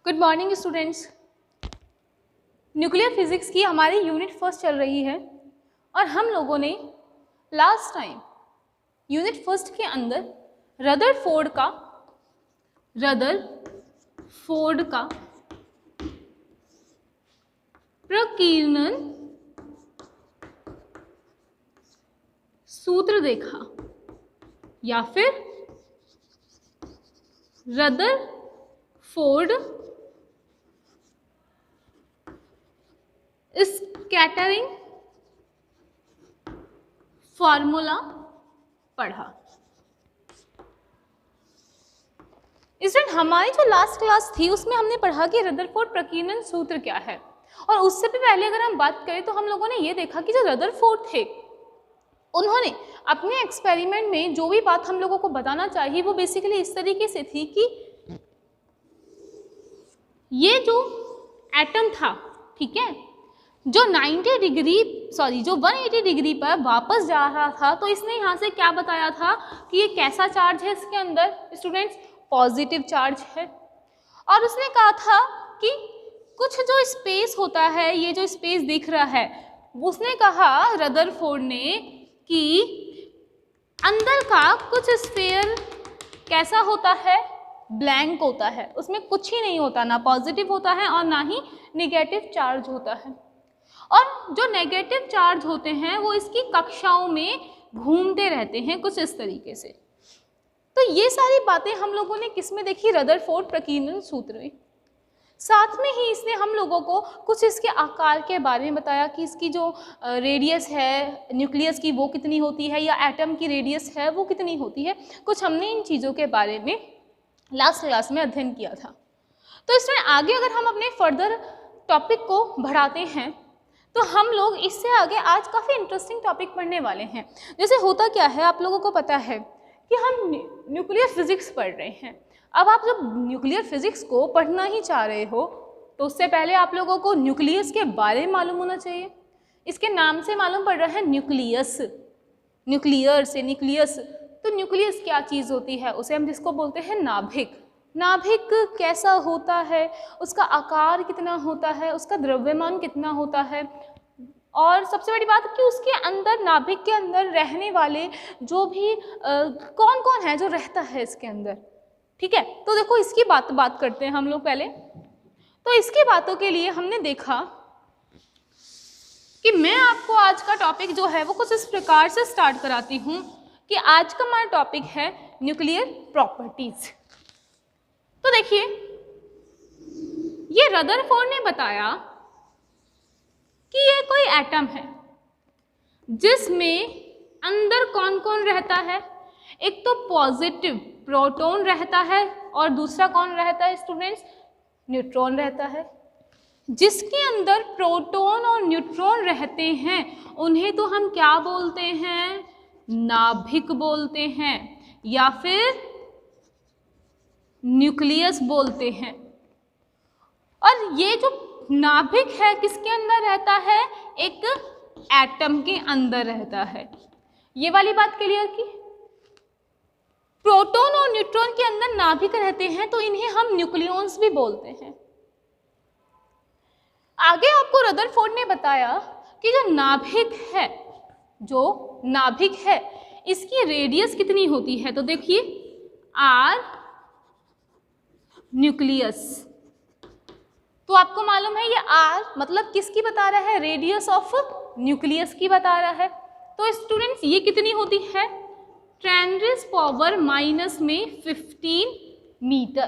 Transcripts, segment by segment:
Good morning students. Nuclear physics की हमारी unit first चल रही है और हम लोगों ने लास्ट टाइम यूनिट फर्स्ट के अंदर रदरफोर्ड का प्रकीर्णन सूत्र देखा या फिर रदरफोर्ड स्कैटरिंग फॉर्मूला पढ़ा। स्टूडेंट हमारी जो लास्ट क्लास थी उसमें हमने पढ़ा कि रदरफोर्ड प्रकीर्णन सूत्र क्या है, और उससे भी पहले अगर हम बात करें तो हम लोगों ने ये देखा कि जो रदरफोर्ड थे उन्होंने अपने एक्सपेरिमेंट में जो भी बात हम लोगों को बताना चाहिए वो बेसिकली इस तरीके से थी कि ये जो एटम था, ठीक है, जो 180 डिग्री पर वापस जा रहा था, तो इसने यहाँ से क्या बताया था कि ये कैसा चार्ज है इसके अंदर स्टूडेंट्स, पॉजिटिव चार्ज है। और उसने कहा था कि कुछ जो स्पेस होता है, ये जो स्पेस दिख रहा है, उसने कहा रदरफोर्ड ने कि अंदर का कुछ स्फीयर कैसा होता है, ब्लैंक होता है, उसमें कुछ ही नहीं होता, ना पॉजिटिव होता है और ना ही नेगेटिव चार्ज होता है। और जो नेगेटिव चार्ज होते हैं वो इसकी कक्षाओं में घूमते रहते हैं कुछ इस तरीके से। तो ये सारी बातें हम लोगों ने किस में देखी, रदरफोर्ड प्रकीर्णन सूत्र में। साथ में ही इसने हम लोगों को कुछ इसके आकार के बारे में बताया कि इसकी जो रेडियस है न्यूक्लियस की वो कितनी होती है, या एटम की रेडियस है वो कितनी होती है। कुछ हमने इन चीज़ों के बारे में लास्ट क्लास में अध्ययन किया था। तो इसमें आगे अगर हम अपने फर्दर टॉपिक को बढ़ाते हैं तो हम लोग इससे आगे आज काफ़ी इंटरेस्टिंग टॉपिक पढ़ने वाले हैं। जैसे होता क्या है, आप लोगों को पता है कि हम न्यूक्लियर फिजिक्स पढ़ रहे हैं। अब आप जब न्यूक्लियर फिजिक्स को पढ़ना ही चाह रहे हो तो उससे पहले आप लोगों को न्यूक्लियस के बारे में मालूम होना चाहिए। इसके नाम से मालूम पड़ रहा है न्यूक्लियस, न्यूक्लियर से न्यूक्लियस। तो न्यूक्लियस क्या चीज़ होती है, उसे हम जिसको बोलते हैं नाभिक। नाभिक कैसा होता है, उसका आकार कितना होता है, उसका द्रव्यमान कितना होता है, और सबसे बड़ी बात कि उसके अंदर, नाभिक के अंदर रहने वाले जो भी कौन कौन है जो रहता है इसके अंदर, ठीक है। तो देखो इसकी बात करते हैं हम लोग पहले। तो इसकी बातों के लिए हमने देखा कि मैं आपको आज का टॉपिक जो है वो कुछ इस प्रकार से स्टार्ट कराती हूँ कि आज का हमारा टॉपिक है न्यूक्लियर प्रॉपर्टीज। तो देखिए, ये रदरफोर्ड ने बताया कि ये कोई एटम है जिसमें अंदर कौन कौन रहता है। एक तो पॉजिटिव प्रोटॉन रहता है और दूसरा कौन रहता है स्टूडेंट्स, न्यूट्रॉन रहता है। जिसके अंदर प्रोटॉन और न्यूट्रॉन रहते हैं उन्हें तो हम क्या बोलते हैं, नाभिक बोलते हैं या फिर न्यूक्लियस बोलते हैं। और ये जो नाभिक है किसके अंदर रहता है, एक एटम के अंदर रहता है। ये वाली बात क्लियर की। प्रोटॉन और न्यूट्रॉन के अंदर नाभिक रहते हैं तो इन्हें हम न्यूक्लियॉन्स भी बोलते हैं। आगे आपको रदरफोर्ड ने बताया कि जो नाभिक है इसकी रेडियस कितनी होती है। तो देखिए, आर न्यूक्लियस, तो आपको मालूम है ये आर मतलब किसकी बता रहा है, रेडियस ऑफ न्यूक्लियस की बता रहा है। तो स्टूडेंट्स ये कितनी होती है, 10⁻⁻15 मीटर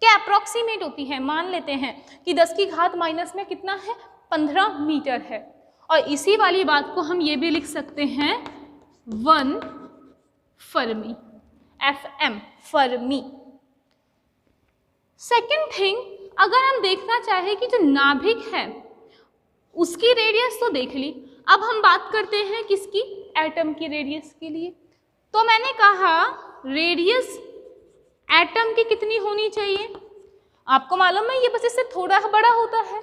के अप्रोक्सीमेट होती है। मान लेते हैं कि 10 की घात माइनस में कितना है, 15 मीटर है। और इसी वाली बात को हम ये भी लिख सकते हैं 1 Fermi, FM Fermi. Second thing, अगर हम देखना चाहें कि जो नाभिक है उसकी रेडियस तो देख ली, अब हम बात करते हैं किसकी, एटम की रेडियस के लिए। तो मैंने कहा रेडियस एटम की कितनी होनी चाहिए, आपको मालूम है ये बस इससे थोड़ा बड़ा होता है।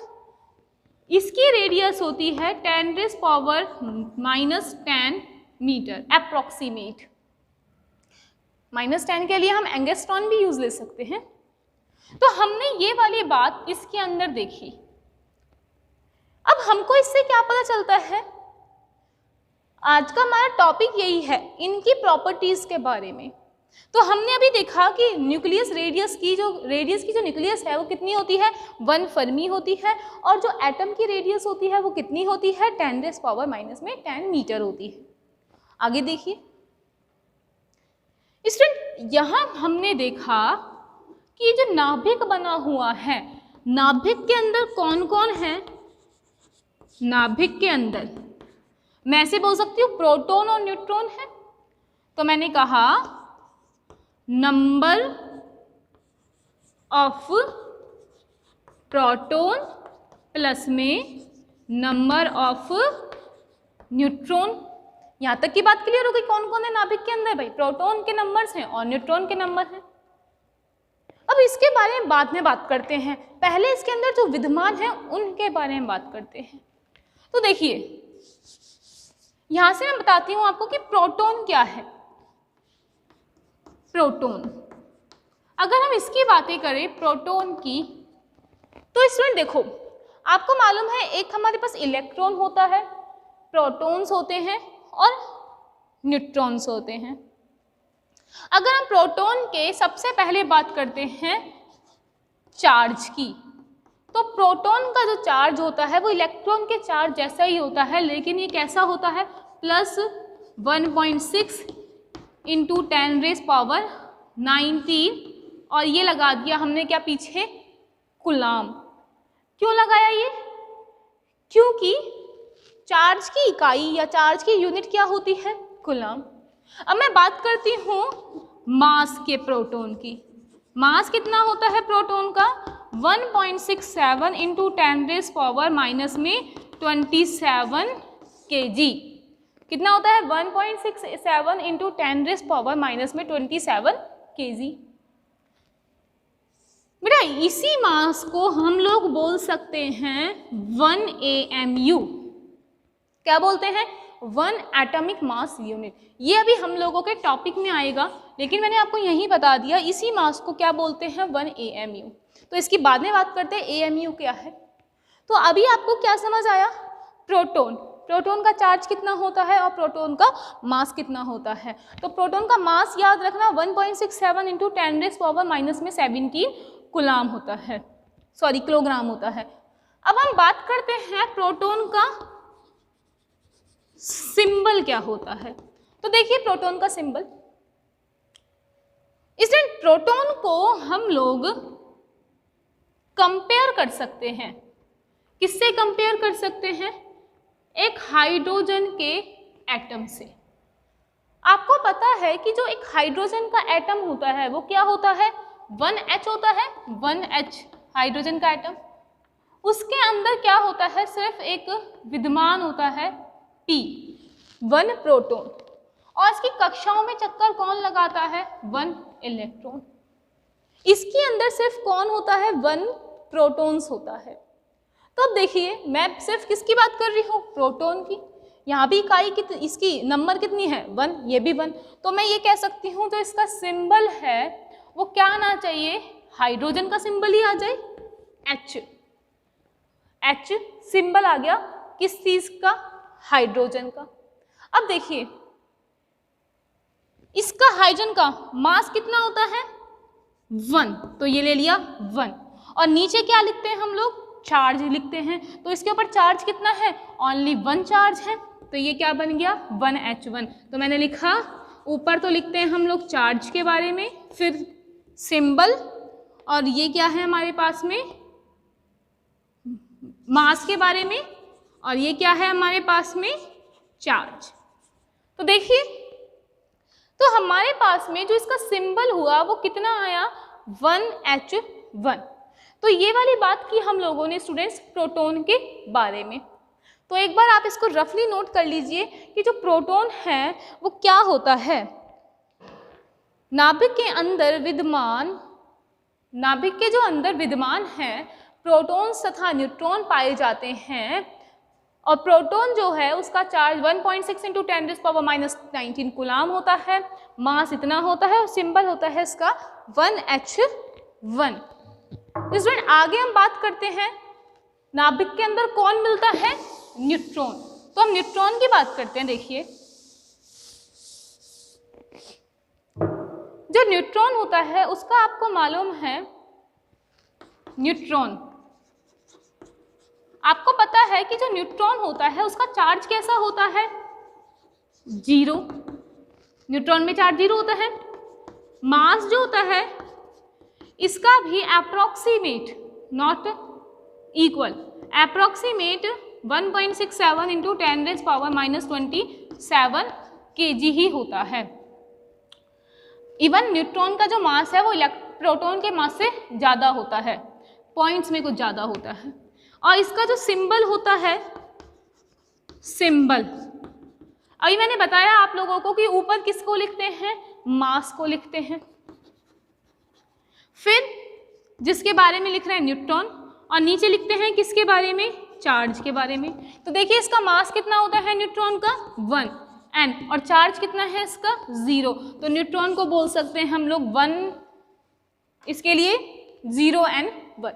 इसकी रेडियस होती है 10⁻⁻10 मीटर अप्रोक्सीमेट। -10 के लिए हम एंगस्ट्रॉन भी यूज ले सकते हैं। तो हमने ये वाली बात इसके अंदर देखी। अब हमको इससे क्या पता चलता है, आज का हमारा टॉपिक यही है इनकी प्रॉपर्टीज के बारे में। तो हमने अभी देखा कि न्यूक्लियस रेडियस की जो न्यूक्लियस है वो कितनी होती है, 1 फर्मी होती है, और जो एटम की रेडियस होती है वो कितनी होती है, 10⁻⁻10 मीटर होती है। आगे देखिए स्टूडेंट, यहाँ हमने देखा कि जो नाभिक बना हुआ है, नाभिक के अंदर कौन कौन है, नाभिक के अंदर मैं ऐसे बोल सकती हूँ प्रोटॉन और न्यूट्रॉन है। तो मैंने कहा नंबर ऑफ प्रोटॉन प्लस में नंबर ऑफ न्यूट्रॉन। यहां तक की बात क्लियर हो गई, कौन कौन है नाभिक के अंदर, भाई प्रोटॉन के नंबर्स हैं और न्यूट्रॉन के नंबर हैं। अब इसके बारे में बाद में बात करते हैं, पहले इसके अंदर जो विद्यमान है उनके बारे में बात करते हैं। तो देखिए यहां से मैं बताती हूं आपको कि प्रोटॉन क्या है। प्रोटॉन, अगर हम इसकी बातें करें प्रोटॉन की, तो स्टूडेंट देखो आपको मालूम है एक हमारे पास इलेक्ट्रॉन होता है, प्रोटॉन्स होते हैं और न्यूट्रॉन्स होते हैं। अगर हम प्रोटॉन के सबसे पहले बात करते हैं चार्ज की, तो प्रोटॉन का जो चार्ज होता है वो इलेक्ट्रॉन के चार्ज जैसा ही होता है, लेकिन ये कैसा होता है, +1.6 × 10⁻⁹, और ये लगा दिया हमने क्या पीछे, कूलाम। क्यों लगाया ये, क्योंकि चार्ज की इकाई या चार्ज की यूनिट क्या होती है, कूलाम। अब मैं बात करती हूँ मास के प्रोटॉन की। मास कितना होता है प्रोटॉन का, 1.67 × 10⁻⁻27 kg। कितना होता है, 1.67 × 10⁻⁻27 kg। बेटा इसी मास को हम लोग बोल सकते हैं 1 AMU। क्या बोलते हैं, 1 एटॉमिक मास यूनिट। ये अभी हम लोगों के टॉपिक में आएगा, लेकिन मैंने आपको यहीं बता दिया इसी मास को क्या बोलते हैं, 1 AMU। तो इसकी बाद में बात करते हैं AMU क्या है। तो अभी आपको क्या समझ आया, प्रोटॉन, प्रोटॉन का चार्ज कितना होता है और प्रोटॉन का मास कितना होता है। तो प्रोटॉन का मास याद रखना 1.67 × 10⁻⁻17 कूलाम होता है, सॉरी किलोग्राम होता है। अब हम बात करते हैं प्रोटॉन का सिंबल क्या होता है। तो देखिए प्रोटॉन का सिंबल, इसलिए प्रोटॉन को हम लोग कंपेयर कर सकते हैं, किससे कंपेयर कर सकते हैं, एक हाइड्रोजन के एटम से। आपको पता है कि जो एक हाइड्रोजन का एटम होता है वो क्या होता है, 1H होता है, 1H हाइड्रोजन का एटम। उसके अंदर क्या होता है, सिर्फ एक विद्यमान होता है P, 1 प्रोटॉन, और इसकी कक्षाओं में चक्कर कौन लगाता है, 1 इलेक्ट्रॉन। इसके अंदर सिर्फ कौन होता है, 1 प्रोटॉन्स होता है। तो अब देखिए मैं सिर्फ किसकी बात कर रही हूँ, प्रोटॉन की। यहाँ भी इकाई की इसकी नंबर कितनी है, 1, ये भी 1। तो मैं ये कह सकती हूँ जो इसका सिंबल है वो क्या आना चाहिए, हाइड्रोजन का सिंबल ही आ जाए, H। H सिंबल आ गया किस चीज का, हाइड्रोजन का। अब देखिए इसका हाइड्रोजन का मास कितना होता है, 1, तो ये ले लिया 1, और नीचे क्या लिखते हैं हम लोग, चार्ज लिखते हैं। तो इसके ऊपर चार्ज कितना है, ओनली 1 चार्ज है, तो ये क्या बन गया, 1H1। तो मैंने लिखा, ऊपर तो लिखते हैं हम लोग चार्ज के बारे में, फिर सिंबल, और ये क्या है हमारे पास में, मास के बारे में, और ये क्या है हमारे पास में, चार्ज। तो देखिए तो हमारे पास में जो इसका सिंबल हुआ वो कितना आया, 1H1। तो ये वाली बात की हम लोगों ने स्टूडेंट्स प्रोटॉन के बारे में। तो एक बार आप इसको रफली नोट कर लीजिए कि जो प्रोटॉन है वो क्या होता है, नाभिक के अंदर विद्यमान, नाभिक के जो अंदर विद्यमान है प्रोटॉन्स तथा न्यूट्रॉन पाए जाते हैं, और प्रोटॉन जो है उसका चार्ज 1.6 × 10⁻⁻19 कूलाम होता है, मास इतना होता है, और सिंबल होता है इसका 1H1। स्टूडेंट आगे हम बात करते हैं नाभिक के अंदर कौन मिलता है, न्यूट्रॉन। तो हम न्यूट्रॉन की बात करते हैं। देखिए जो न्यूट्रॉन होता है उसका आपको मालूम है, न्यूट्रॉन आपको पता है कि जो न्यूट्रॉन होता है उसका चार्ज कैसा होता है, जीरो। न्यूट्रॉन में चार्ज जीरो होता है। मास जो होता है इसका भी approximate, not equal, approximate 1.67 into 10⁻⁻27 kg ही होता है। इवन न्यूट्रॉन का जो मास है वो प्रोटॉन के मास से ज़्यादा होता है, पॉइंट्स में कुछ ज़्यादा होता है। और इसका जो सिंबल होता है, सिंबल अभी मैंने बताया आप लोगों को कि ऊपर किसको लिखते हैं, मास को लिखते हैं, फिर जिसके बारे में लिख रहे हैं न्यूट्रॉन, और नीचे लिखते हैं किसके बारे में, चार्ज के बारे में। तो देखिए इसका मास कितना होता है न्यूट्रॉन का, 1 n, और चार्ज कितना है इसका, 0। तो न्यूट्रॉन को बोल सकते हैं हम लोग 1, इसके लिए 0 n 1।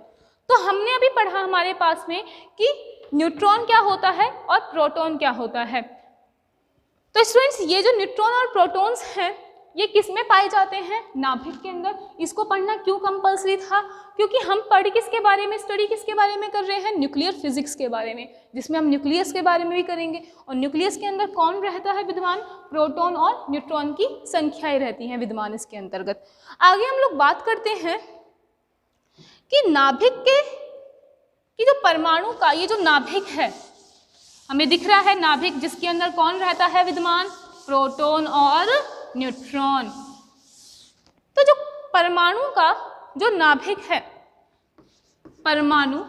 तो हमने अभी पढ़ा हमारे पास में कि न्यूट्रॉन क्या होता है और प्रोटॉन क्या होता है। तो स्टूडेंट्स ये जो न्यूट्रॉन और प्रोटॉन्स हैं ये किस में पाए जाते हैं, नाभिक के अंदर। इसको पढ़ना क्यों कंपल्सरी था, क्योंकि हम पढ़ किसके बारे में, स्टडी किसके बारे में कर रहे हैं, न्यूक्लियर फिजिक्स के बारे में, जिसमें हम न्यूक्लियस के बारे में भी करेंगे। और न्यूक्लियस के अंदर कौन रहता है विद्यमान, प्रोटॉन और न्यूट्रॉन की संख्याएं रहती हैं विद्यमान इसके अंतर्गत। आगे हम लोग बात करते हैं कि नाभिक की जो परमाणु का ये जो नाभिक है, हमें दिख रहा है नाभिक जिसके अंदर कौन रहता है विद्यमान, प्रोटॉन और न्यूट्रॉन। तो जो परमाणु का जो नाभिक है, परमाणु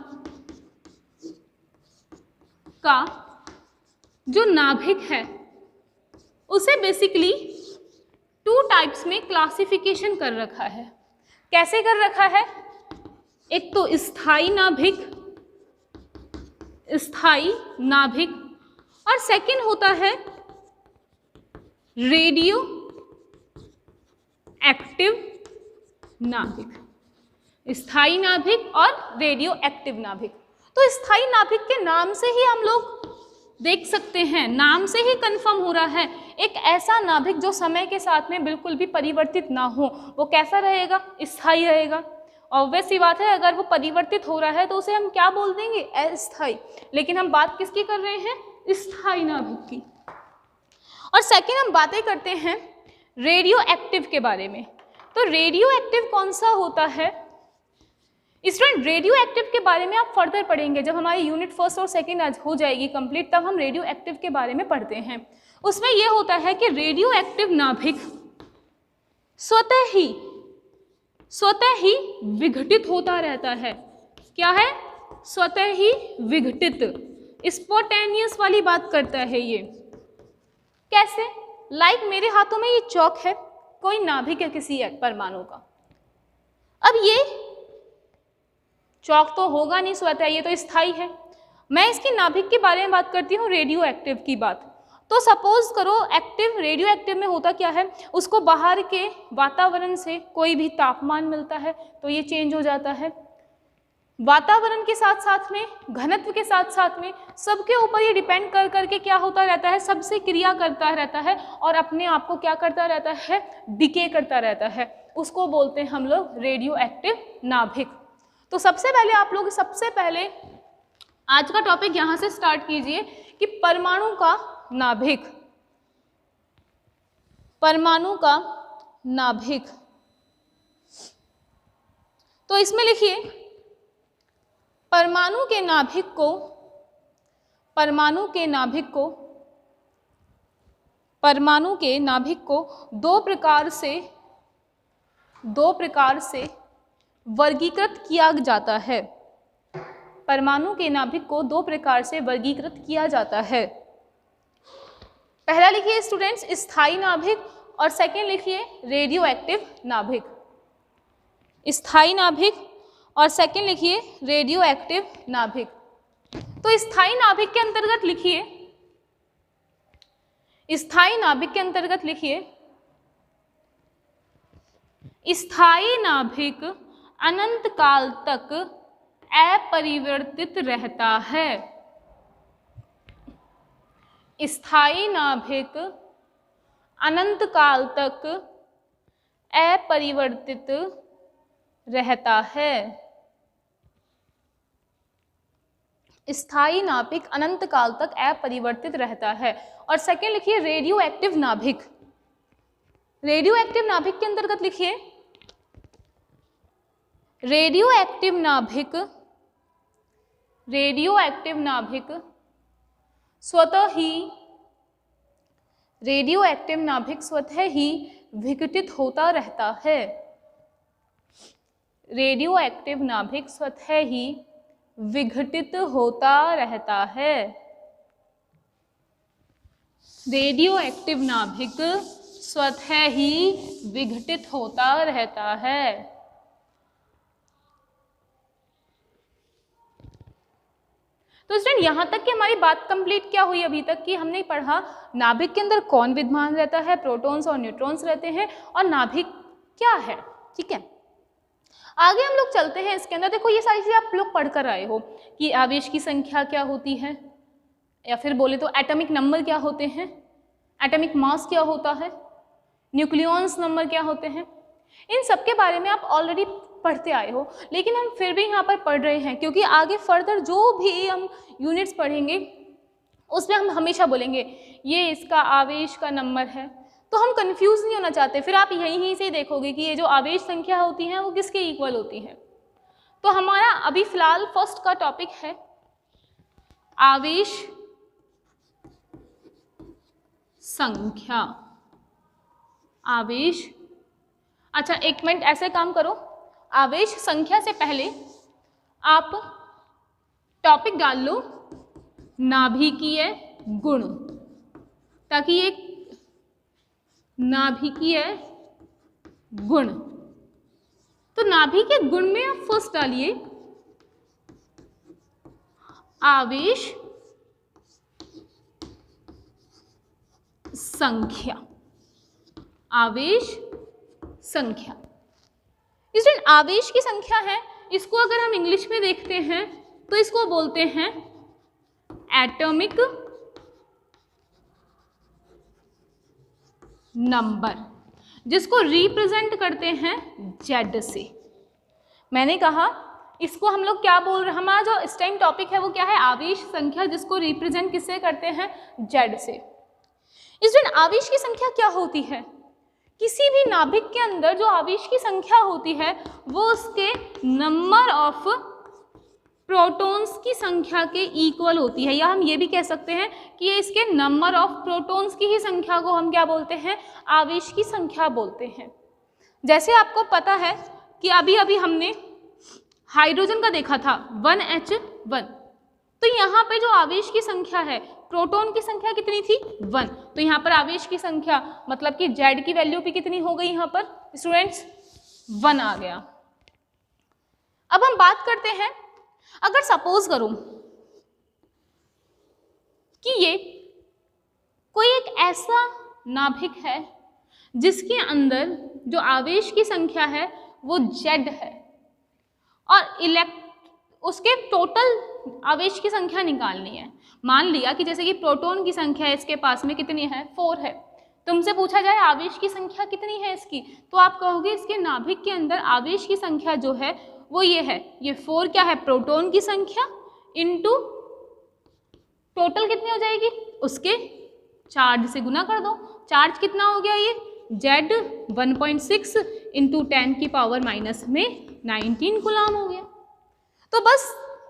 का जो नाभिक है उसे बेसिकली 2 टाइप्स में क्लासिफिकेशन कर रखा है। कैसे कर रखा है, एक तो स्थायी नाभिक, स्थायी नाभिक, और सेकंड होता है रेडियो एक्टिव नाभिक। स्थायी नाभिक और रेडियो एक्टिव नाभिक। तो स्थायी नाभिक के नाम से ही हम लोग देख सकते हैं, नाम से ही कंफर्म हो रहा है, एक ऐसा नाभिक जो समय के साथ में बिल्कुल भी परिवर्तित ना हो। वो कैसा रहेगा, स्थायी रहेगा। ऑब्वियस सी बात है, अगर वो परिवर्तित हो रहा है तो उसे हम क्या बोल देंगे, अस्थायी। लेकिन हम बात किसकी कर रहे हैं, स्थायी नाभिक की। और सेकेंड हम बातें करते हैं रेडियो एक्टिव के बारे में। तो रेडियो एक्टिव कौन सा होता है, स्टूडेंट रेडियो एक्टिव के बारे में आप फर्दर पढ़ेंगे जब हमारी यूनिट 1 और 2 हो जाएगी कंप्लीट, तब हम रेडियो एक्टिव के बारे में पढ़ते हैं। उसमें यह होता है कि रेडियो एक्टिव नाभिक स्वतः ही विघटित होता रहता है। क्या है, स्वतः ही विघटित, स्पॉन्टेनियस वाली बात करता है ये। कैसे, लाइक मेरे हाथों में ये चौक है, कोई नाभिक है किसी परमाणु का। अब ये चौक तो होगा नहीं स्वतः, ये तो स्थायी है। मैं इसकी नाभिक के बारे में बात करती हूँ, रेडियो एक्टिव की बात। तो सपोज करो एक्टिव, रेडियो एक्टिव में होता क्या है, उसको बाहर के वातावरण से कोई भी तापमान मिलता है तो ये चेंज हो जाता है। वातावरण के साथ साथ में, घनत्व के साथ साथ में, सबके ऊपर ये डिपेंड कर करके क्या होता रहता है, सबसे क्रिया करता रहता है और अपने आप को क्या करता रहता है, डिके करता रहता है। उसको बोलते हैं हम लोग रेडियो एक्टिव नाभिक। तो सबसे पहले आप लोग आज का टॉपिक यहाँ से स्टार्ट कीजिए कि परमाणु का नाभिक, परमाणु का नाभिक। तो इसमें लिखिए परमाणु के नाभिक को दो प्रकार से वर्गीकृत किया जाता है। परमाणु के नाभिक को 2 प्रकार से वर्गीकृत किया जाता है। पहला लिखिए स्टूडेंट्स स्थायी नाभिक और सेकेंड लिखिए रेडियो एक्टिव नाभिक। स्थायी नाभिक और सेकेंड लिखिए रेडियो एक्टिव नाभिक। तो स्थायी नाभिक के अंतर्गत लिखिए, स्थायी नाभिक के अंतर्गत लिखिए, स्थायी नाभिक अनंत काल तक अपरिवर्तित रहता है। स्थायी नाभिक अनंत काल तक अपरिवर्तित रहता है। स्थायी नाभिक अनंत काल तक अपरिवर्तित रहता है। और सेकेंड लिखिए रेडियो एक्टिव नाभिक। रेडियो एक्टिव नाभिक के अंतर्गत लिखिए रेडियो एक्टिव नाभिक, रेडियो एक्टिव नाभिक स्वतः ही, रेडियो एक्टिव नाभिक स्वतः ही विघटित होता रहता है। रेडियो एक्टिव नाभिक स्वतः ही विघटित होता रहता है। रेडियो एक्टिव नाभिक स्वतः ही विघटित होता रहता है। तो स्टूडेंट यहाँ तक कि हमारी बात कंप्लीट क्या हुई अभी तक कि हमने पढ़ा नाभिक के अंदर कौन विद्यमान रहता है, प्रोटॉन्स और न्यूट्रॉन्स रहते हैं, और नाभिक क्या है। ठीक है, आगे हम लोग चलते हैं इसके अंदर। देखो ये सारी चीज़ें आप लोग पढ़ कर आए हो कि आवेश की संख्या क्या होती है, या फिर बोले तो एटॉमिक नंबर क्या होते हैं, एटॉमिक मास क्या होता है, न्यूक्लियॉन्स नंबर क्या होते हैं, इन सब के बारे में आप ऑलरेडी पढ़ते आए हो। लेकिन हम फिर भी यहाँ पर पढ़ रहे हैं क्योंकि आगे फर्दर जो भी हम यूनिट्स पढ़ेंगे उसमें हम हमेशा बोलेंगे ये इसका आवेश का नंबर है, तो हम कंफ्यूज नहीं होना चाहते। फिर आप यहीं से देखोगे कि ये जो आवेश संख्या होती हैं वो किसके इक्वल होती हैं। तो हमारा अभी फिलहाल फर्स्ट का टॉपिक है आवेश संख्या। आवेश, अच्छा एक मिनट ऐसे काम करो, आवेश संख्या से पहले आप टॉपिक डाल लो नाभिकीय गुण, ताकि एक नाभिकीय गुण, तो नाभिकीय गुण में आप फर्स्ट डालिए आवेश संख्या। आवेश संख्या, स्टूडेंट आवेश की संख्या है, इसको अगर हम इंग्लिश में देखते हैं तो इसको बोलते हैं एटॉमिक नंबर, जिसको रिप्रेजेंट करते हैं जेड से। मैंने कहा इसको हम लोग क्या बोल रहे हैं, हमारा जो इस टाइम टॉपिक है वो क्या है, आवेश संख्या, जिसको रिप्रेजेंट किससे करते हैं, जेड से। स्टूडेंट आवेश की संख्या क्या होती है, किसी भी नाभिक के अंदर जो आवेश की संख्या होती है वो उसके नंबर ऑफ प्रोटॉन्स की संख्या के इक्वल होती है, या हम ये भी कह सकते हैं कि ये इसके नंबर ऑफ प्रोटॉन्स की ही संख्या को हम क्या बोलते हैं, आवेश की संख्या बोलते हैं। जैसे आपको पता है कि अभी अभी हमने हाइड्रोजन का देखा था 1H1, तो यहाँ पे जो आवेश की संख्या है, प्रोटॉन की संख्या कितनी थी 1, तो यहाँ पर आवेश की संख्या मतलब कि जेड की वैल्यू भी कितनी हो गई, यहाँ पर स्टूडेंट्स 1 आ गया। अब हम बात करते हैं, अगर सपोज करो कि ये कोई एक ऐसा नाभिक है जिसके अंदर जो आवेश की संख्या है वो जेड है, और उसके टोटल आवेश की संख्या निकालनी है। मान लिया कि जैसे कि प्रोटॉन की संख्या इसके पास में कितनी है, 4 है, तुमसे पूछा जाए आवेश की संख्या कितनी है इसकी, तो आप कहोगे इसके नाभिक के अंदर आवेश की संख्या जो है वो ये है, ये 4 क्या है, प्रोटॉन की संख्या इनटू टोटल कितनी हो जाएगी, उसके चार्ज से गुना कर दो। चार्ज कितना हो गया, ये जेड 1.6 इंटू 10 की पावर माइनस में 19 कूलम हो गया। तो बस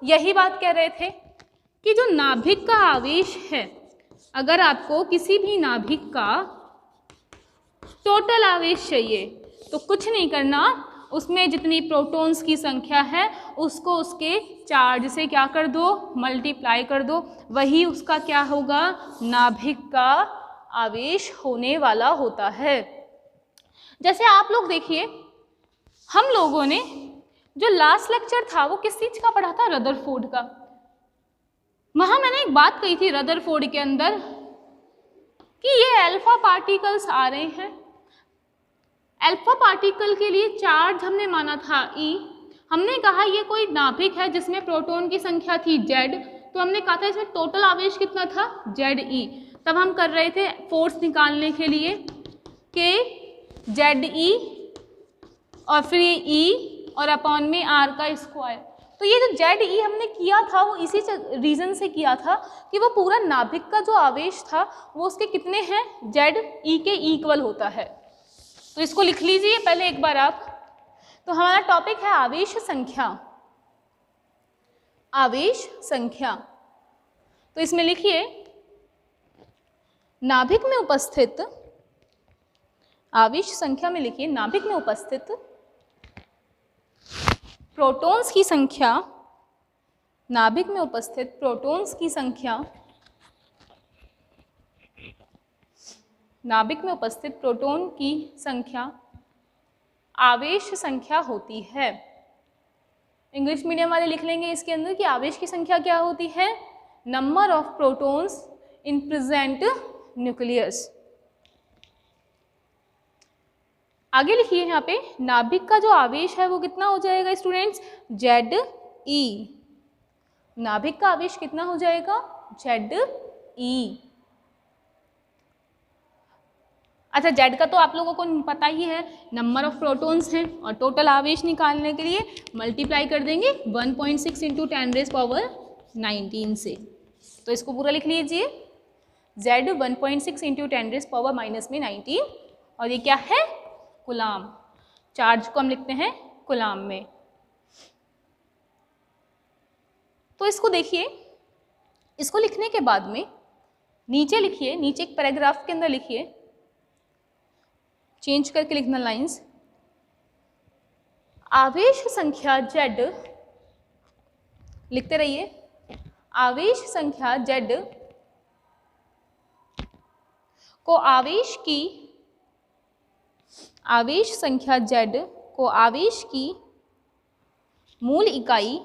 यही बात कह रहे थे कि जो नाभिक का आवेश है, अगर आपको किसी भी नाभिक का टोटल आवेश चाहिए तो कुछ नहीं करना, उसमें जितनी प्रोटॉन्स की संख्या है उसको उसके चार्ज से क्या कर दो, मल्टीप्लाई कर दो, वही उसका क्या होगा, नाभिक का आवेश होने वाला होता है। जैसे आप लोग देखिए, हम लोगों ने जो लास्ट लेक्चर था वो किस चीज़ का पढ़ा था, रदरफोर्ड का। वहाँ मैंने एक बात कही थी रदरफोर्ड के अंदर कि ये अल्फा पार्टिकल्स आ रहे हैं, अल्फा पार्टिकल के लिए चार्ज हमने माना था E, हमने कहा ये कोई नाभिक है जिसमें प्रोटॉन की संख्या थी Z, तो हमने कहा था इसमें टोटल आवेश कितना था ZE। तब हम कर रहे थे फोर्स निकालने के लिए कि ZE और फिर ये E और अपॉन में R का स्क्वायर। तो ये जो ZE हमने किया था वो इसी रीज़न से किया था कि वो पूरा नाभिक का जो आवेश था वो उसके कितने हैं, ZE के इक्वल होता है। तो इसको लिख लीजिए पहले एक बार आप। तो हमारा टॉपिक है आवेश संख्या। आवेश संख्या, तो इसमें लिखिए नाभिक में उपस्थित, आवेश संख्या में लिखिए नाभिक में उपस्थित प्रोटॉन्स की संख्या, नाभिक में उपस्थित प्रोटॉन्स की संख्या, नाभिक में उपस्थित प्रोटॉन की संख्या आवेश संख्या होती है। इंग्लिश मीडियम वाले लिख लेंगे इसके अंदर कि आवेश की संख्या क्या होती है, number of protons in present nucleus. आगे लिखिए यहाँ पे नाभिक का जो आवेश है वो कितना हो जाएगा स्टूडेंट्स, ZE। नाभिक का आवेश कितना हो जाएगा, ZE। अच्छा, Z का तो आप लोगों को पता ही है, नंबर ऑफ प्रोटॉन्स हैं और टोटल आवेश निकालने के लिए मल्टीप्लाई कर देंगे 1.6 इंटू 10⁻19 से। तो इसको पूरा लिख लीजिए, Z 1.6 इंटू 10⁻⁻19 और ये क्या है, कूलाम। चार्ज को हम लिखते हैं कूलाम में। तो इसको देखिए, इसको लिखने के बाद में नीचे लिखिए, नीचे एक पैराग्राफ के अंदर लिखिए, चेंज करके लिखना लाइंस, आवेश संख्या Z, लिखते रहिए, आवेश संख्या Z को आवेश की, आवेश संख्या Z को आवेश की मूल इकाई,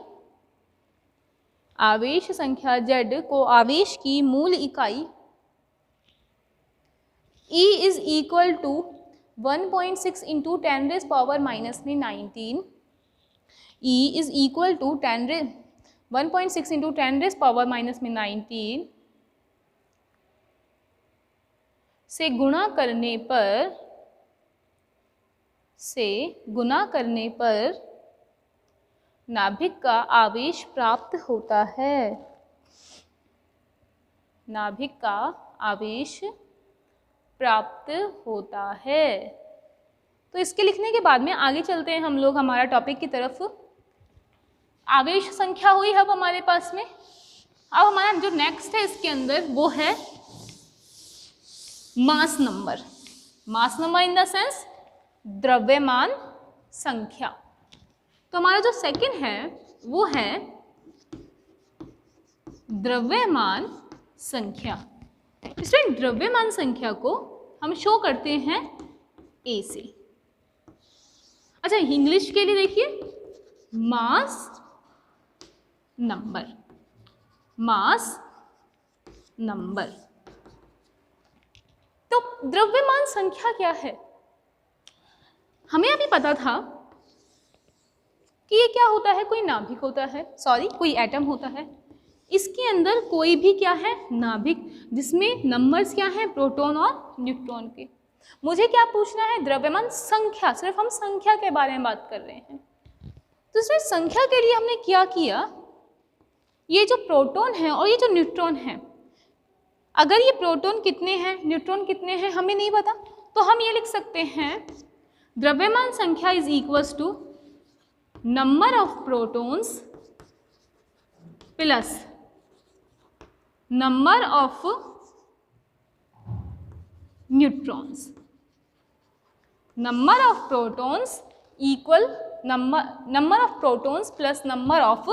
आवेश संख्या Z को आवेश की मूल इकाई E is equal to 1.6 into 10⁻⁻19। E is equal to 1.6 into 10⁻⁻19 से गुणा करने पर नाभिक का आवेश प्राप्त होता है। नाभिक का आवेश प्राप्त होता है। तो इसके लिखने के बाद में आगे चलते हैं हम लोग हमारा टॉपिक की तरफ। आवेश संख्या हुई अब हमारे पास में। अब हमारा जो नेक्स्ट है इसके अंदर वो है mass number. Mass number in the sense द्रव्यमान संख्या। तो हमारा जो सेकंड है वो है द्रव्यमान संख्या। इसमें द्रव्यमान संख्या को हम शो करते हैं ए से। अच्छा, इंग्लिश के लिए देखिए मास नंबर, मास नंबर। तो द्रव्यमान संख्या क्या है, हमें अभी पता था कि ये क्या होता है, कोई नाभिक होता है, कोई एटम होता है, इसके अंदर कोई भी क्या है, नाभिक, जिसमें नंबर्स क्या हैं, प्रोटॉन और न्यूट्रॉन के। मुझे क्या पूछना है, द्रव्यमान संख्या, सिर्फ हम संख्या के बारे में बात कर रहे हैं। तो इसमें संख्या के लिए हमने क्या किया, ये जो प्रोटॉन है और ये जो न्यूट्रॉन है, अगर ये प्रोटॉन कितने हैं, न्यूट्रॉन कितने हैं, हमें नहीं पता, तो हम ये लिख सकते हैं द्रव्यमान संख्या is equals to number of protons plus number of neutrons. Number of protons equal number of protons plus number of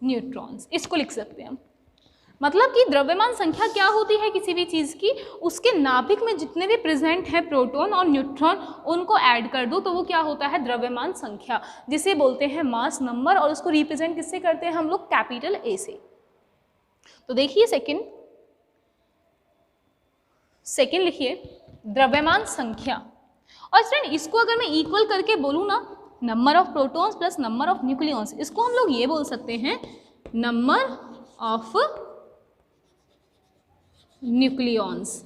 neutrons, इसको लिख सकते हैं हम। मतलब कि द्रव्यमान संख्या क्या होती है किसी भी चीज़ की, उसके नाभिक में जितने भी प्रेजेंट है प्रोटॉन और न्यूट्रॉन, उनको ऐड कर दो तो वो क्या होता है, द्रव्यमान संख्या, जिसे बोलते हैं मास नंबर। और उसको रिप्रेजेंट किससे करते हैं हम लोग, कैपिटल ए से। तो देखिए सेकंड लिखिए द्रव्यमान संख्या। और फ्रेंड इसको अगर मैं इक्वल करके बोलूँ ना, number of protons plus number of nucleons, इसको हम लोग ये बोल सकते हैं number of nucleons,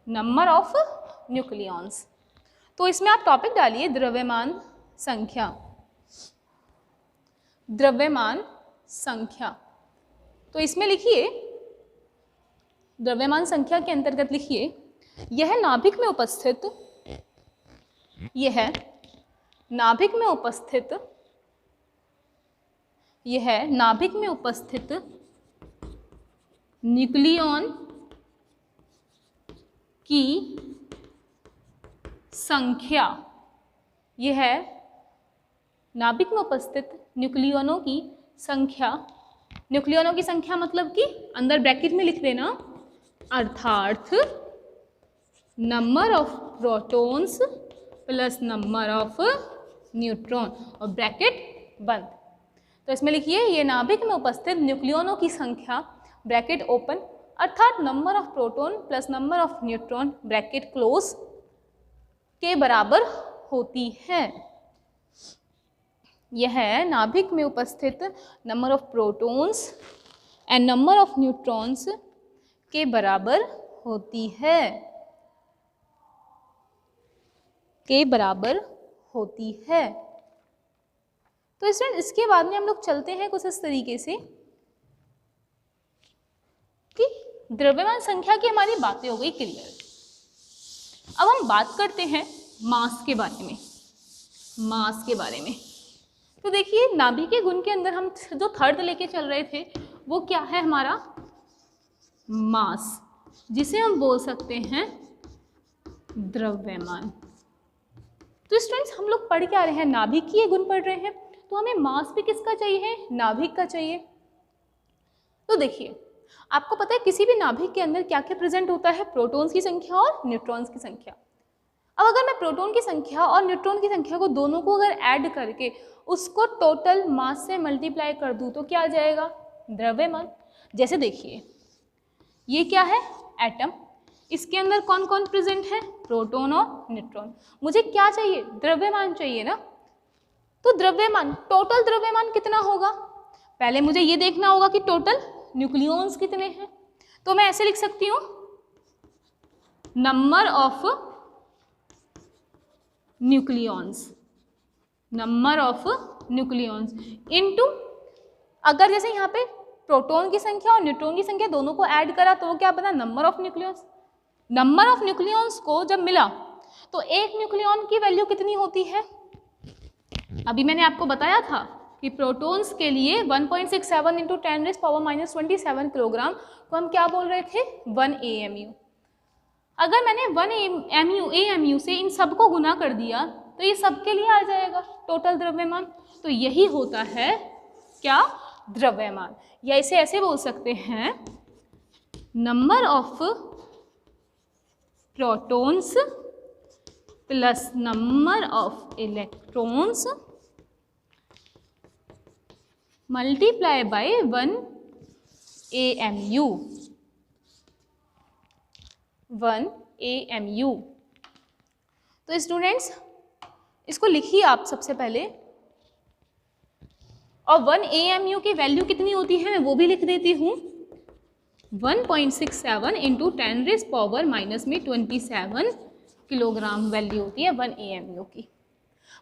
number of nucleons. तो इसमें आप टॉपिक डालिए द्रव्यमान संख्या, द्रव्यमान संख्या। तो इसमें लिखिए द्रव्यमान संख्या के अंतर्गत लिखिए यह नाभिक में उपस्थित, यह नाभिक में उपस्थित, यह नाभिक में उपस्थित न्यूक्लियॉन की संख्या, यह नाभिक में उपस्थित न्यूक्लियनों की संख्या, न्यूक्लियनों की संख्या मतलब कि अंदर ब्रैकेट में लिख देना, अर्थात number of protons plus number of neutron और ब्रैकेट बंद। तो इसमें लिखिए ये नाभिक में उपस्थित न्यूक्लियनों की संख्या ब्रैकेट ओपन अर्थात number of proton plus number of neutron bracket close के बराबर होती है। यह नाभिक में उपस्थित number of protons and number of neutrons के बराबर होती है, के बराबर होती है। तो स्टूडेंट इसके बाद में हम लोग चलते हैं कुछ इस तरीके से कि द्रव्यमान संख्या की हमारी बातें हो गई क्लियर। अब हम बात करते हैं मास के बारे में, मास के बारे में। तो देखिए नाभिकीय गुण के अंदर हम जो थर्ड लेके चल रहे थे वो क्या है हमारा मास, जिसे हम बोल सकते हैं द्रव्यमान। तो स्टूडेंट्स हम लोग पढ़ क्या रहे हैं, नाभिकीय गुण पढ़ रहे हैं, तो हमें मास भी किसका चाहिए, नाभिक का चाहिए। तो देखिए आपको पता है किसी भी नाभिक के अंदर क्या क्या प्रेजेंट होता है, प्रोटॉन्स की संख्या और न्यूट्रॉन्स की संख्या। अब अगर मैं प्रोटॉन की संख्या और न्यूट्रॉन की संख्या को दोनों को अगर ऐड करके उसको टोटल मास से मल्टीप्लाई कर दूं तो क्या आ जाएगा, द्रव्यमान। जैसे देखिए ये क्या है, एटम, इसके अंदर कौन कौन प्रेजेंट है, प्रोटॉन और न्यूट्रॉन। मुझे क्या चाहिए, द्रव्यमान चाहिए ना। तो द्रव्यमान, टोटल द्रव्यमान कितना होगा, पहले मुझे ये देखना होगा कि टोटल न्यूक्लियॉन्स कितने हैं। तो मैं ऐसे लिख सकती हूँ number of nucleons, number of nucleons into, अगर जैसे यहाँ पे प्रोटॉन की संख्या और न्यूट्रॉन की संख्या दोनों को ऐड करा तो क्या बना, number of nucleons. Number of nucleons को जब मिला तो एक न्यूक्लियॉन की वैल्यू कितनी होती है, अभी मैंने आपको बताया था कि प्रोटॉन्स के लिए 1.67 इंटू 10⁻⁻27 किलोग्राम को हम क्या बोल रहे थे, 1 AMU। अगर मैंने 1 AMU से इन सब को गुना कर दिया तो ये सबके लिए आ जाएगा टोटल द्रव्यमान। तो यही होता है क्या, द्रव्यमान। या इसे ऐसे बोल सकते हैं number of protons plus number of electrons multiply by 1 AMU, 1 AMU। तो स्टूडेंट्स इसको लिखिए आप सबसे पहले, और 1 AMU की वैल्यू कितनी होती है मैं वो भी लिख देती हूँ, 1.67 इंटू 10⁻⁻27 किलोग्राम वैल्यू होती है 1 AMU की।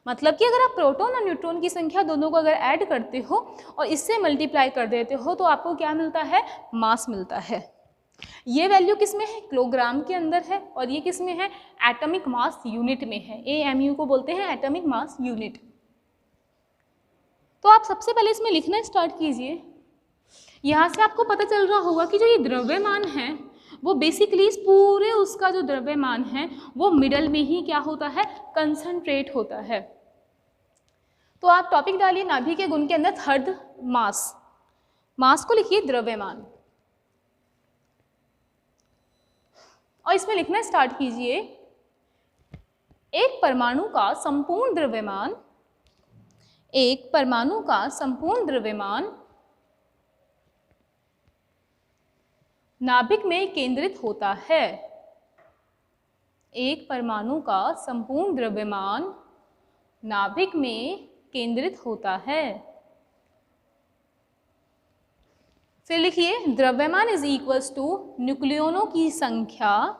मतलब कि अगर आप प्रोटॉन और न्यूट्रॉन की संख्या दोनों को अगर ऐड करते हो और इससे मल्टीप्लाई कर देते हो तो आपको क्या मिलता है, मास मिलता है। ये वैल्यू किस में है, किलोग्राम के अंदर है, और ये किस में है, एटॉमिक मास यूनिट में है। AMU को बोलते हैं एटॉमिक मास यूनिट। तो आप सबसे पहले इसमें लिखना स्टार्ट कीजिए। यहाँ से आपको पता चल रहा होगा कि जो ये द्रव्यमान है वो बेसिकली इस पूरे उसका जो द्रव्यमान है वो मिडल में ही क्या होता है, कंसंट्रेट होता है। तो आप टॉपिक डालिए नाभिक के गुण के अंदर थर्ड मास, मास को लिखिए द्रव्यमान, और इसमें लिखना स्टार्ट कीजिए एक परमाणु का संपूर्ण द्रव्यमान, एक परमाणु का संपूर्ण द्रव्यमान नाभिक में केंद्रित होता है। एक परमाणु का संपूर्ण द्रव्यमान नाभिक में केंद्रित होता है। फिर लिखिए, द्रव्यमान इज इक्वल्स टू न्यूक्लियनों की संख्या,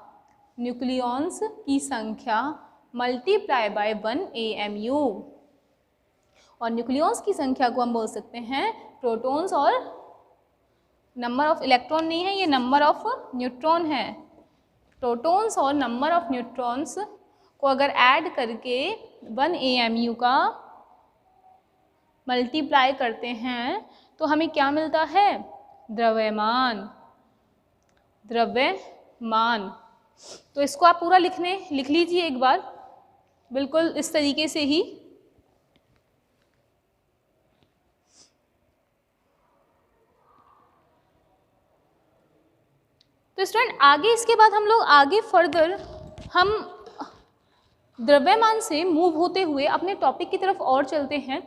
न्यूक्लियॉन्स की संख्या मल्टीप्लाई बाय 1 AMU। और न्यूक्लियॉन्स की संख्या को हम बोल सकते हैं प्रोटॉन्स, और नंबर ऑफ इलेक्ट्रॉन नहीं है, ये नंबर ऑफ न्यूट्रॉन है। प्रोटॉन्स और नंबर ऑफ न्यूट्रॉन्स को अगर ऐड करके 1 AMU का मल्टीप्लाई करते हैं तो हमें क्या मिलता है? द्रव्यमान, द्रव्यमान। तो इसको आप पूरा लिख लीजिए एक बार, बिल्कुल इस तरीके से ही। तो स्टूडेंट आगे इसके बाद हम लोग आगे फर्दर हम द्रव्यमान से मूव होते हुए अपने टॉपिक की तरफ और चलते हैं।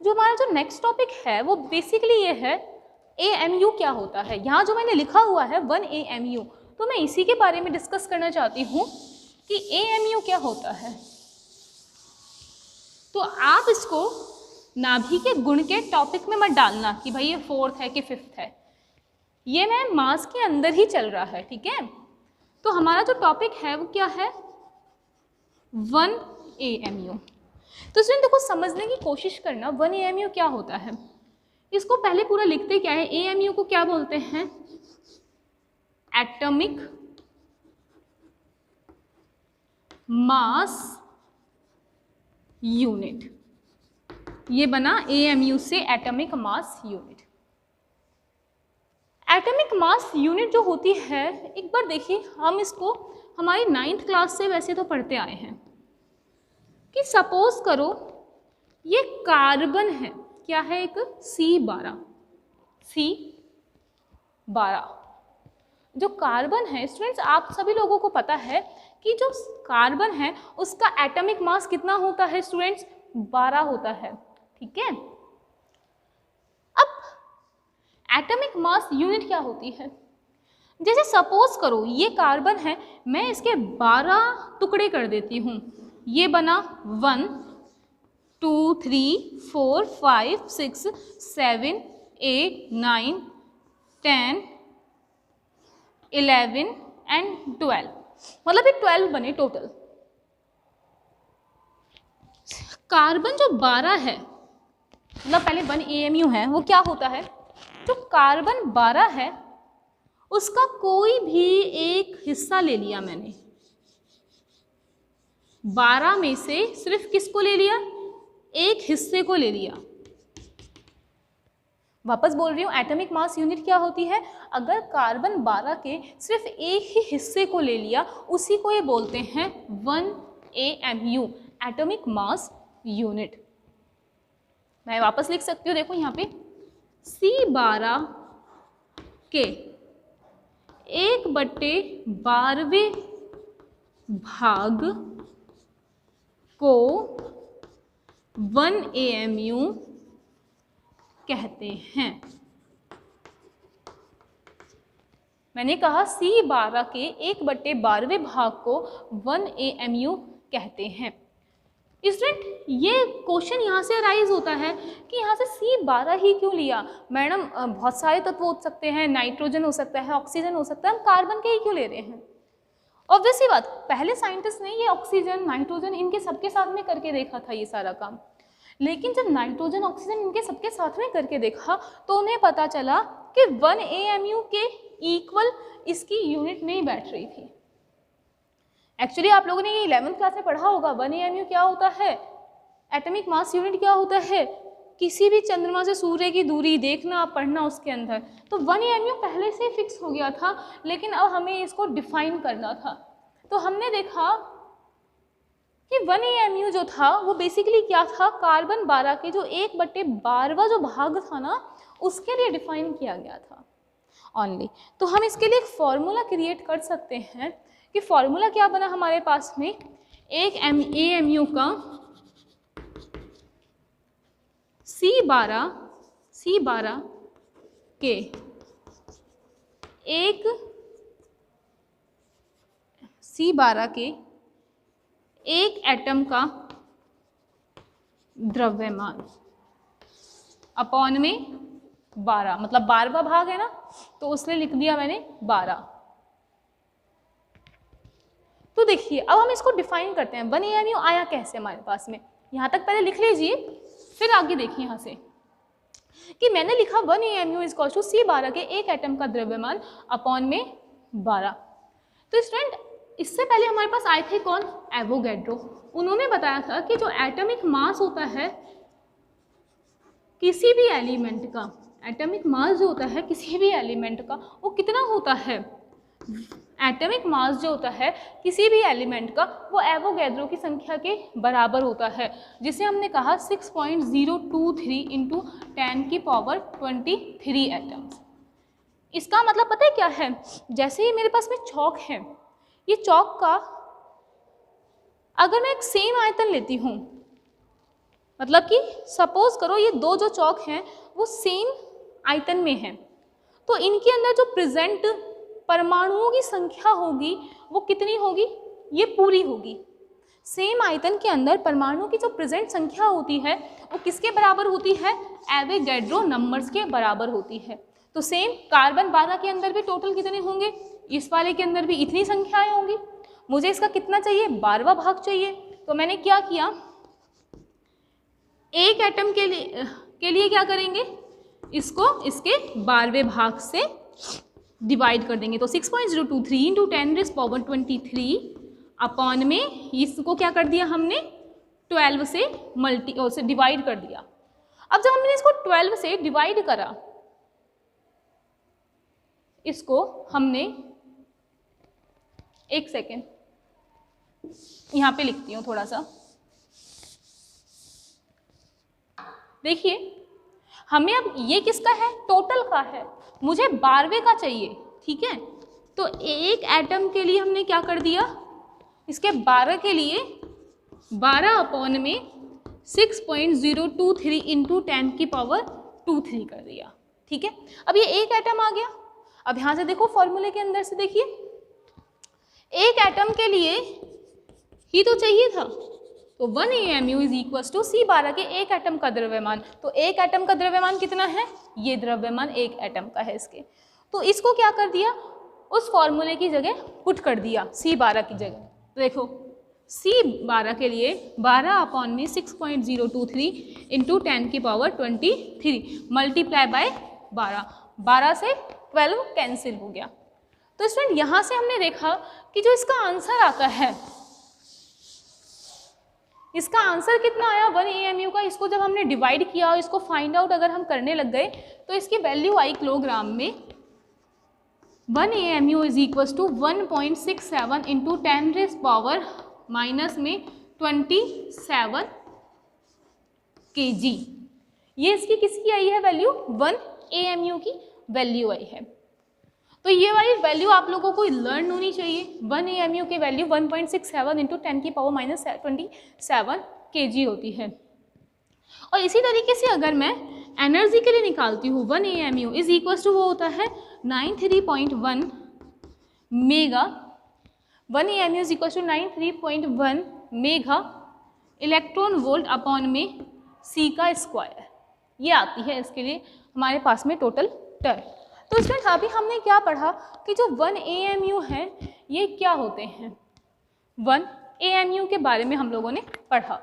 जो हमारा जो नेक्स्ट टॉपिक है वो बेसिकली ये है AMU क्या होता है। यहाँ जो मैंने लिखा हुआ है 1 AMU, तो मैं इसी के बारे में डिस्कस करना चाहती हूँ कि AMU क्या होता है। तो आप इसको नाभि के गुण के टॉपिक में मत डालना कि भाई ये 4th है कि 5th है, ये मैं मास के अंदर ही चल रहा है, ठीक है। तो हमारा जो टॉपिक है वो क्या है? 1 AMU। तो स्टूडेंट देखो, समझने की कोशिश करना 1 AMU क्या होता है। इसको पहले पूरा लिखते क्या है, AMU को क्या बोलते हैं? Atomic mass unit. ये बना AMU से atomic mass unit. Atomic mass unit जो होती है, एक बार देखिए, हम इसको हमारी 9th क्लास से वैसे तो पढ़ते आए हैं कि सपोज करो ये कार्बन है, क्या है? एक C12। जो कार्बन है स्टूडेंट्स, आप सभी लोगों को पता है कि जो कार्बन है उसका एटॉमिक मास कितना होता है स्टूडेंट्स? 12 होता है, ठीक है। अब एटॉमिक मास यूनिट क्या होती है? जैसे सपोज करो ये कार्बन है, मैं इसके 12 टुकड़े कर देती हूँ। ये बना 1 2 3 4 5 6 7 8 9 10 11 एंड 12, मतलब ये 12 बने टोटल। कार्बन जो 12 है, मतलब पहले 1 AMU है, वो क्या होता है? जो कार्बन 12 है उसका कोई भी एक हिस्सा ले लिया मैंने, 12 में से सिर्फ किसको ले लिया? एक हिस्से को ले लिया। वापस बोल रही हूँ, एटॉमिक मास यूनिट क्या होती है? अगर कार्बन 12 के सिर्फ एक ही हिस्से को ले लिया, उसी को ये बोलते हैं 1 AMU, एटॉमिक मास यूनिट। मैं वापस लिख सकती हूँ, देखो यहाँ पे C12 के 1/12 भाग को 1 AMU कहते हैं। मैंने कहा C12 के 1/12 भाग को 1 AMU कहते हैं। स्टूडेंट ये क्वेश्चन यहाँ से अराइज होता है कि यहाँ से C12 ही क्यों लिया? मैडम बहुत सारे तत्व हो सकते हैं, नाइट्रोजन हो सकता है, ऑक्सीजन हो सकता है, हम कार्बन के ही क्यों ले रहे हैं? ऑब्वियस ही बात, पहले साइंटिस्ट ने ये ऑक्सीजन नाइट्रोजन इनके सबके साथ में करके देखा था ये सारा काम, लेकिन जब नाइट्रोजन ऑक्सीजन इनके सबके साथ में करके देखा तो उन्हें पता चला कि 1 AMU के इक्वल इसकी यूनिट नहीं बैठ रही थी। एक्चुअली आप लोगों ने ये 11th क्लास में पढ़ा होगा 1 AMU क्या होता है, एटॉमिक मास यूनिट क्या होता है। किसी भी चंद्रमा से सूर्य की दूरी देखना, पढ़ना उसके अंदर, तो 1 AMU पहले से फिक्स हो गया था, लेकिन अब हमें इसको डिफाइन करना था। तो हमने देखा कि 1 AMU जो था वो बेसिकली क्या था, कार्बन 12 के जो 1/12 जो भाग था ना, उसके लिए डिफाइन किया गया था ओनली। तो हम इसके लिए एक फॉर्मूला क्रिएट कर सकते हैं कि फॉर्मूला क्या बना हमारे पास में, एक AMU का C12 के C12 के एक एटम का द्रव्यमान अपॉन में 12, मतलब 12वां भाग है ना, तो उसने लिख दिया मैंने 12। तो देखिए अब हम इसको डिफाइन करते हैं। 1 AMU आया कैसे हमारे पास में, यहाँ तक पहले लिख लीजिए, फिर आगे देखिए यहाँ से कि मैंने लिखा 1 AMU इज टू C12 के एक एटम का द्रव्यमान अपॉन में 12। तो स्टूडेंट इससे पहले हमारे पास आए थे कौन, एवोगैड्रो। उन्होंने बताया था कि जो एटॉमिक मास होता है किसी भी एलिमेंट का, एटॉमिक मास जो होता है किसी भी एलिमेंट का वो कितना होता है, एटॉमिक मास जो होता है किसी भी एलिमेंट का वो एवोगैड्रो की संख्या के बराबर होता है, जिसे हमने कहा 6.023 इंटू 10⁻23 एटम्स। इसका मतलब पता है क्या है, जैसे ही मेरे पास में चौक है, ये चौक का अगर मैं एक सेम आयतन लेती हूँ, मतलब कि सपोज करो ये दो जो चौक हैं वो सेम आयतन में हैं, तो इनके अंदर जो प्रेजेंट परमाणुओं की संख्या होगी वो कितनी होगी, ये पूरी होगी। सेम आयतन के अंदर परमाणुओं की जो प्रेजेंट संख्या होती है वो किसके बराबर होती है, एवोगैड्रो नंबर्स के बराबर होती है। तो सेम कार्बन 12 के अंदर भी टोटल कितने होंगे, इस वाले के अंदर भी इतनी संख्याएं होंगी। मुझे इसका कितना चाहिए, 12वां भाग चाहिए। तो मैंने क्या किया, एक एटम के लिए क्या करेंगे, इसको इसके 12वें भाग से डिवाइड कर देंगे। तो 6.023 इंटू 10⁻23 अपॉन में इसको क्या कर दिया हमने 12 से डिवाइड कर दिया। अब जब हमने इसको 12 से डिवाइड करा, इसको हमने, एक सेकेंड यहाँ पे लिखती हूँ थोड़ा सा, देखिए हमें अब ये किसका है, टोटल का है, मुझे 12वें का चाहिए, ठीक है। तो एक एटम के लिए हमने क्या कर दिया, इसके 12 के लिए 12 अपॉन में 6.023 इंटू 10⁻23 कर दिया, ठीक है। अब ये एक एटम आ गया। अब यहाँ से देखो फॉर्मूले के अंदर से देखिए, एक एटम के लिए ही तो चाहिए था, तो 1 AMU is equal to C12 के एक एटम का द्रव्यमान। तो एक एटम का द्रव्यमान कितना है, ये द्रव्यमान एक एटम का है इसके। तो इसको क्या कर दिया, उस फॉर्मूले की जगह पुट कर दिया C12 की जगह। तो देखो C12 के लिए 12 अपॉन में 6.023 इंटू 10⁻23 मल्टीप्लाई बाय 12 से 12 कैंसिल हो गया। तो स्टूडेंट यहाँ से हमने देखा कि जो इसका आंसर आता है, इसका आंसर कितना आया 1 AMU का। इसको जब हमने डिवाइड किया और इसको फाइंड आउट अगर हम करने लग गए तो इसकी वैल्यू आई किलोग्राम में। 1 AMU is equal to 1.67 into 10⁻⁻27 kg। ये इसकी किसकी आई है वैल्यू, 1 AMU की वैल्यू आई है। तो ये वाली वैल्यू आप लोगों को लर्न होनी चाहिए। 1 AMU की वैल्यू 1.67 इंटू 10⁻⁻27 kg होती है। और इसी तरीके से अगर मैं एनर्जी के लिए निकालती हूँ 1 AMU इज इक्वल टू वो होता है 93.1 mega. 1 AMU is equal to 93.1 mega electron volt upon M C का स्क्वायर, ये आती है इसके लिए हमारे पास में टोटल टर्म। तो स्टूडेंट अभी हमने क्या पढ़ा कि जो 1 AMU है ये क्या होते हैं, 1 AMU के बारे में हम लोगों ने पढ़ा।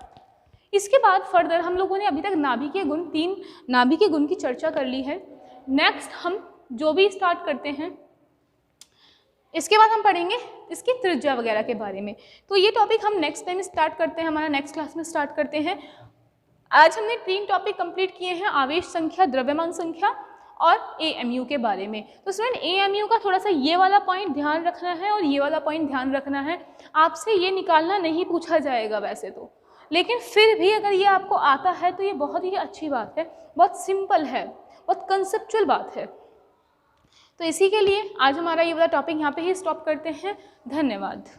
इसके बाद फर्दर हम लोगों ने अभी तक नाभिकीय गुण, 3 नाभिकीय गुण की चर्चा कर ली है। नेक्स्ट हम जो भी स्टार्ट करते हैं, इसके बाद हम पढ़ेंगे इसकी त्रिज्या वगैरह के बारे में। तो ये टॉपिक हम नेक्स्ट टाइम स्टार्ट करते हैं, हमारा नेक्स्ट क्लास में स्टार्ट करते हैं। आज हमने 3 टॉपिक कंप्लीट किए हैं, आवेश संख्या, द्रव्यमान संख्या और AMU के बारे में। तो स्टूडेंट AMU का थोड़ा सा ये वाला पॉइंट ध्यान रखना है और ये वाला पॉइंट ध्यान रखना है। आपसे ये निकालना नहीं पूछा जाएगा वैसे तो, लेकिन फिर भी अगर ये आपको आता है तो ये बहुत ही अच्छी बात है, बहुत सिंपल है, बहुत कंसेप्चुअल बात है। तो इसी के लिए आज हमारा ये वाला टॉपिक यहाँ पे ही स्टॉप करते हैं। धन्यवाद।